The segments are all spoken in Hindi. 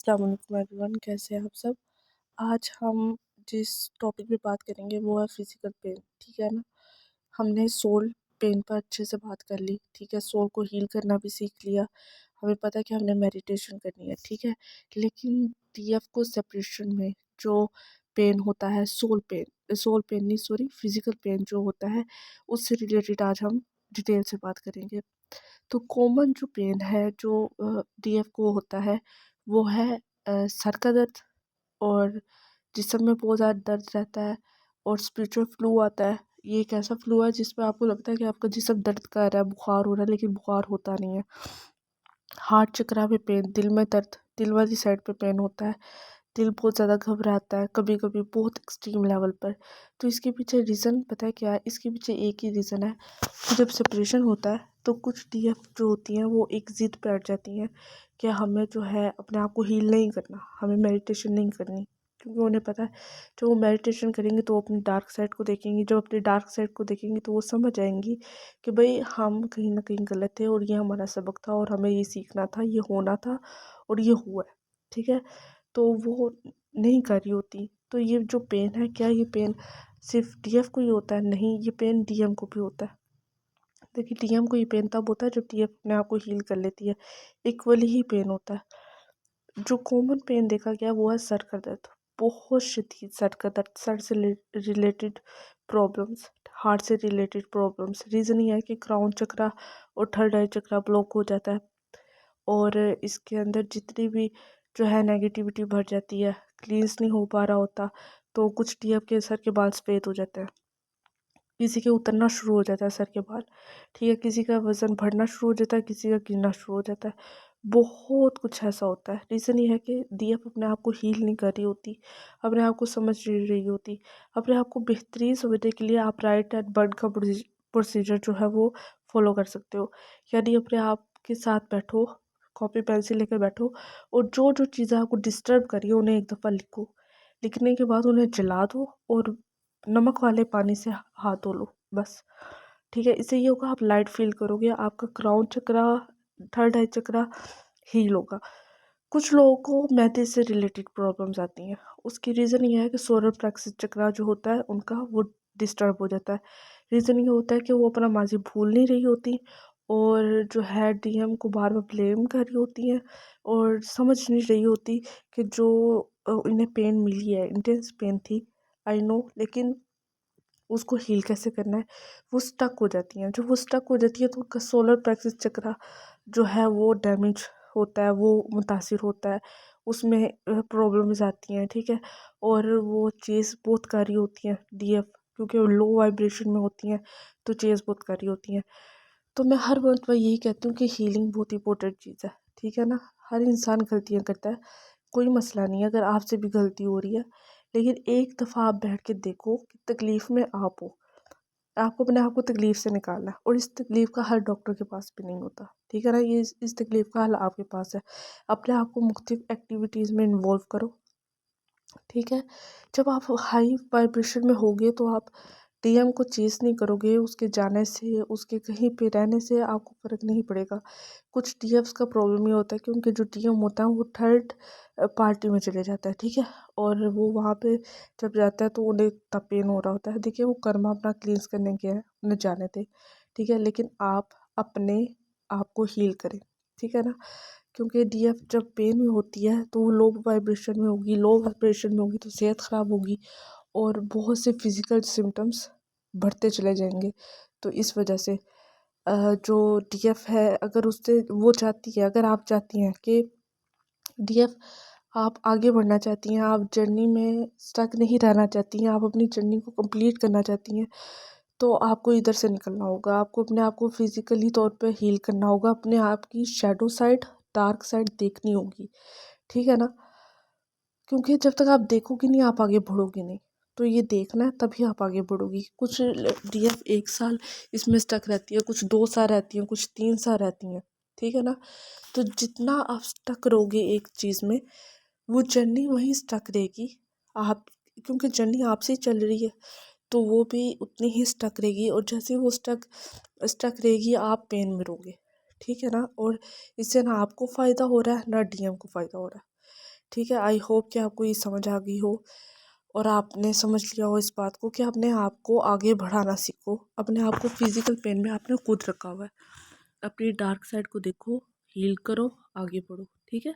अस्सलाम वालेकुम एवरीवन, कैसे हैं आप सब। आज हम जिस टॉपिक पे बात करेंगे वो है फिज़िकल पेन। ठीक है ना। हमने सोल पेन पर अच्छे से बात कर ली। ठीक है, सोल को हील करना भी सीख लिया। हमें पता है कि हमने मेडिटेशन करनी है। ठीक है, लेकिन टीएफ को सेपरेशन में जो पेन होता है, सोल पेन नहीं, सॉरी, फिज़िकल पेन जो होता है, उससे रिलेटेड आज हम डिटेल से बात करेंगे। तो कॉमन जो पेन है जो डीएफ को होता है वो है सर का दर्द, और जिस्म में बहुत ज़्यादा दर्द रहता है, और स्पिरिचुअल फ्लू आता है। ये एक ऐसा फ्लू है जिसमें आपको लगता है कि आपका जिस्म दर्द कर रहा है, बुखार हो रहा है, लेकिन बुखार होता नहीं है। हार्ट चक्रा में पेन, दिल में दर्द, दिल वाली साइड पे पेन होता है। दिल बहुत ज़्यादा घबराता है, कभी कभी बहुत एक्सट्रीम लेवल पर। तो इसके पीछे रीज़न पता है क्या है? इसके पीछे एक ही रीज़न है कि जब सेपरेशन होता है तो कुछ डीएफ जो होती हैं वो एक ज़िद पे अड़ जाती हैं कि हमें जो है अपने आप को हील नहीं करना, हमें मेडिटेशन नहीं करनी। क्योंकि उन्हें पता है जब वो मेडिटेशन करेंगी तो वो अपनी डार्क साइड को देखेंगी, जब अपनी डार्क साइड को देखेंगी तो वो समझ आएंगी कि भाई हम कहीं ना कहीं गलत थे, और ये हमारा सबक था, और हमें ये सीखना था, ये होना था, और ये हुआ है। ठीक है, तो वो नहीं कर रही होती। तो ये जो पेन है, क्या ये पेन सिर्फ डीएफ को ही होता है? नहीं, ये पेन डीएम को भी होता है। देखिए, डीएम को ये पेन तब होता है जब डीएफ अपने आप को हील कर लेती है। इक्वली ही पेन होता है। जो कॉमन पेन देखा गया वो है सर का दर्द, बहुत शदीद सर का दर्द, सर से रिलेटेड प्रॉब्लम्स, हार्ट से रिलेटेड प्रॉब्लम्स। रीज़न ये है कि क्राउन चक्रा और थर्ड आई चक्रा ब्लॉक हो जाता है, और इसके अंदर जितनी भी जो है नेगेटिविटी भर जाती है, क्लींस नहीं हो पा रहा होता। तो कुछ डीएफ के सर के बाल सफ़ेद हो जाते हैं, किसी के उतरना शुरू हो जाता है सर के बाल। ठीक है, किसी का वज़न बढ़ना शुरू हो जाता है, किसी का गिरना शुरू हो जाता है। बहुत कुछ ऐसा होता है। रीज़न ये है कि डीएफ अपने आप को हील नहीं कर रही होती, अपने आप को समझ नहीं रही होती। अपने आप को बेहतरीन समझने के लिए आप राइट एंड बर्न का प्रोसीजर जो है वो फॉलो कर सकते हो। यानी अपने आप के साथ बैठो, कॉपी पेंसिल लेकर बैठो, और जो जो चीज़ें आपको डिस्टर्ब कर रही है उन्हें एक दफ़ा लिखो। लिखने के बाद उन्हें जला दो, और नमक वाले पानी से हाथ धो लो, बस। ठीक है, इससे ये होगा आप लाइट फील करोगे, आपका क्राउन चक्रा, थर्ड आई चक्रा हील होगा। कुछ लोगों को मैदे से रिलेटेड प्रॉब्लम्स आती हैं। उसकी रीज़न ये है कि सोलर प्लेक्सस चक्रा जो होता है उनका वो डिस्टर्ब हो जाता है। रीज़न ये होता है कि वो अपना माजी भूल नहीं रही होती, और जो है डीएम को बार बार ब्लेम कर रही होती हैं, और समझ नहीं रही होती कि जो इन्हें पेन मिली है, इंटेंस पेन थी, आई नो, लेकिन उसको हील कैसे करना है। वो स्टक हो जाती हैं। जब वो स्टक हो जाती है तो उनका सोलर प्लेक्सस चक्रा जो है वो डैमेज होता है, वो मुतासिर होता है, उसमें प्रॉब्लम्स आती हैं। ठीक है, और वो चेज़ बहुत कारी होती हैं डीएफ, क्योंकि वो लो वाइब्रेशन में होती हैं, तो चेज़ बहुत कारी होती हैं। तो मैं हर वक्त यही कहती हूँ कि हीलिंग बहुत इंपॉर्टेंट चीज़ है। ठीक है ना। हर इंसान गलतियाँ करता है, कोई मसला नहीं है अगर आपसे भी गलती हो रही है, लेकिन एक दफ़ा आप बैठ के देखो कि तकलीफ़ में आप हो, आपको अपने आप को तकलीफ़ से निकालना है, और इस तकलीफ़ का हल डॉक्टर के पास भी नहीं होता। ठीक है ना, ये इस तकलीफ़ का हल आपके पास है। अपने आप को मुख्तलिफ एक्टिविटीज़ में इन्वॉल्व करो। ठीक है, जब आप हाई वाइब्रेशन में होगे तो आप डीएम को चेज़ नहीं करोगे, उसके जाने से, उसके कहीं पे रहने से आपको फ़र्क नहीं पड़ेगा। कुछ डीएफ्स का प्रॉब्लम ये होता है कि उनके जो डीएम होता है वो थर्ड पार्टी में चले जाता है। ठीक है, और वो वहाँ पे जब जाता है तो उन्हें इतना पेन हो रहा होता है। देखिए, वो कर्मा अपना क्लींस करने गया है, उन्हें जाने थे। ठीक है, लेकिन आप अपने आप को हील करें। ठीक है ना, क्योंकि डीएफ जब पेन में होती है तो वो लो वाइब्रेशन में होगी, लो वाइब्रेशन में होगी तो सेहत ख़राब होगी, और बहुत से फिज़िकल सिम्टम्स बढ़ते चले जाएंगे। तो इस वजह से जो डीएफ है, अगर उससे वो चाहती है, अगर आप चाहती हैं कि डीएफ, आप आगे बढ़ना चाहती हैं, आप जर्नी में स्टक नहीं रहना चाहती हैं, आप अपनी जर्नी को कंप्लीट करना चाहती हैं, तो आपको इधर से निकलना होगा। आपको अपने आप को फिज़िकली तौर पे हील करना होगा, अपने आप की शैडो साइड, डार्क साइड देखनी होगी। ठीक है ना, क्योंकि जब तक आप देखोगी नहीं आप आगे बढ़ोगी नहीं। तो ये देखना है तभी आप आगे बढ़ोगी। कुछ डीएफ 1 साल इसमें स्टक रहती है, कुछ 2 साल रहती हैं, कुछ 3 साल रहती हैं। ठीक है ना, तो जितना आप स्टक रहोगे एक चीज़ में, वो जर्नी वहीं स्टक रहेगी। आप, क्योंकि जर्नी आपसे ही चल रही है, तो वो भी उतनी ही स्टक रहेगी, और जैसे वो स्टक स्टक रहेगी आप पेन में रहोगे। ठीक है ना, और इससे ना आपको फ़ायदा हो रहा है ना डीएम को फ़ायदा हो रहा है। ठीक है, आई होप कि आपको ये समझ आ गई हो और आपने समझ लिया हो इस बात को कि अपने आप को आगे बढ़ाना सीखो। अपने आप को फिजिकल पेन में आपने खुद रखा हुआ है, अपनी डार्क साइड को देखो, हील करो, आगे बढ़ो। ठीक है,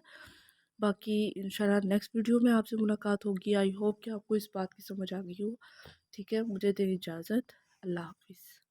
बाकी इंशाल्लाह नेक्स्ट वीडियो में आपसे मुलाकात होगी। आई होप कि आपको इस बात की समझ आ गई हो। ठीक है, मुझे दें इजाज़त। अल्लाह हाफिज़।